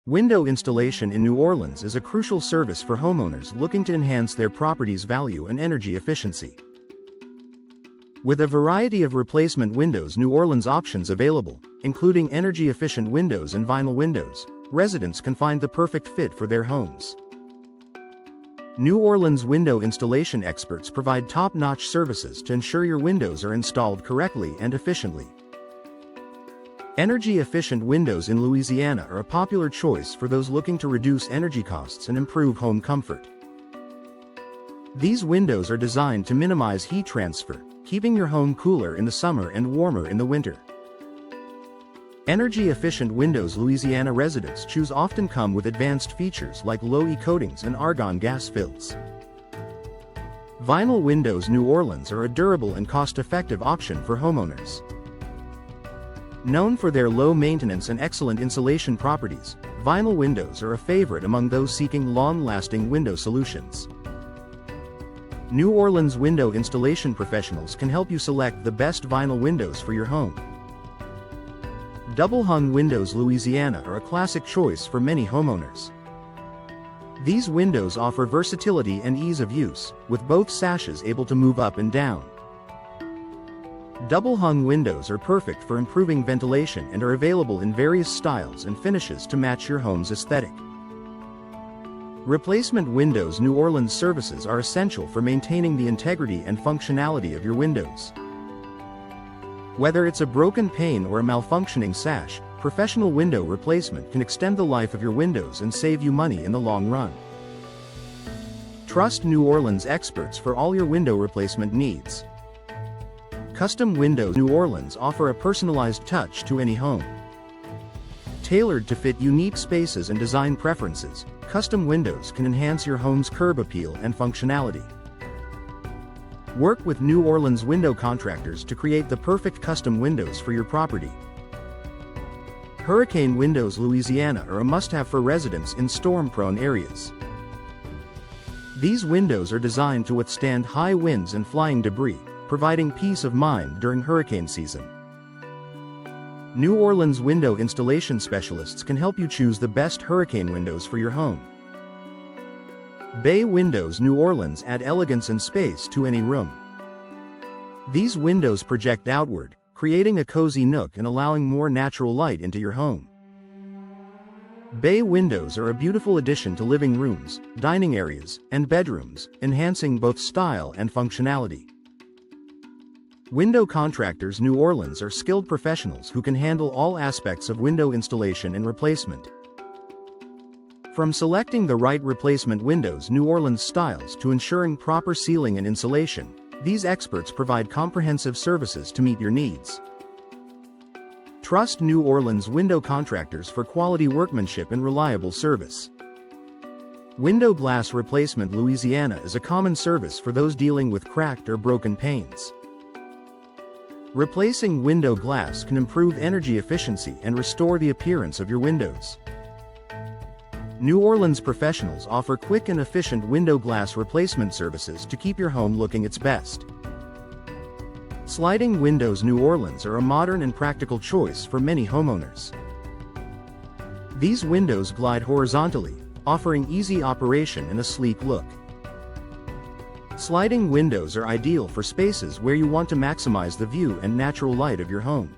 Window installation in New Orleans is a crucial service for homeowners looking to enhance their property's value and energy efficiency. With a variety of replacement windows New Orleans options available, including energy-efficient windows and vinyl windows, residents can find the perfect fit for their homes. New Orleans window installation experts provide top-notch services to ensure your windows are installed correctly and efficiently. Energy-efficient windows in Louisiana are a popular choice for those looking to reduce energy costs and improve home comfort. These windows are designed to minimize heat transfer, keeping your home cooler in the summer and warmer in the winter. Energy-efficient windows Louisiana residents choose often come with advanced features like low-E coatings and argon gas fills. Vinyl windows New Orleans are a durable and cost-effective option for homeowners. Known for their low maintenance and excellent insulation properties, vinyl windows are a favorite among those seeking long-lasting window solutions. New Orleans window installation professionals can help you select the best vinyl windows for your home. Double-hung windows Louisiana are a classic choice for many homeowners. These windows offer versatility and ease of use, with both sashes able to move up and down. Double-hung windows are perfect for improving ventilation and are available in various styles and finishes to match your home's aesthetic. Replacement windows New Orleans services are essential for maintaining the integrity and functionality of your windows. Whether it's a broken pane or a malfunctioning sash, professional window replacement can extend the life of your windows and save you money in the long run. Trust New Orleans experts for all your window replacement needs. Custom windows New Orleans offer a personalized touch to any home. Tailored to fit unique spaces and design preferences, custom windows can enhance your home's curb appeal and functionality. Work with New Orleans window contractors to create the perfect custom windows for your property. Hurricane windows Louisiana are a must-have for residents in storm-prone areas. These windows are designed to withstand high winds and flying debris, providing peace of mind during hurricane season. New Orleans window installation specialists can help you choose the best hurricane windows for your home. Bay windows New Orleans add elegance and space to any room. These windows project outward, creating a cozy nook and allowing more natural light into your home. Bay windows are a beautiful addition to living rooms, dining areas, and bedrooms, enhancing both style and functionality. Window contractors New Orleans are skilled professionals who can handle all aspects of window installation and replacement. From selecting the right replacement windows New Orleans styles to ensuring proper sealing and insulation, these experts provide comprehensive services to meet your needs. Trust New Orleans window contractors for quality workmanship and reliable service. Window glass replacement Louisiana is a common service for those dealing with cracked or broken panes. Replacing window glass can improve energy efficiency and restore the appearance of your windows. New Orleans professionals offer quick and efficient window glass replacement services to keep your home looking its best. Sliding windows New Orleans are a modern and practical choice for many homeowners. These windows glide horizontally, offering easy operation and a sleek look. Sliding windows are ideal for spaces where you want to maximize the view and natural light of your home.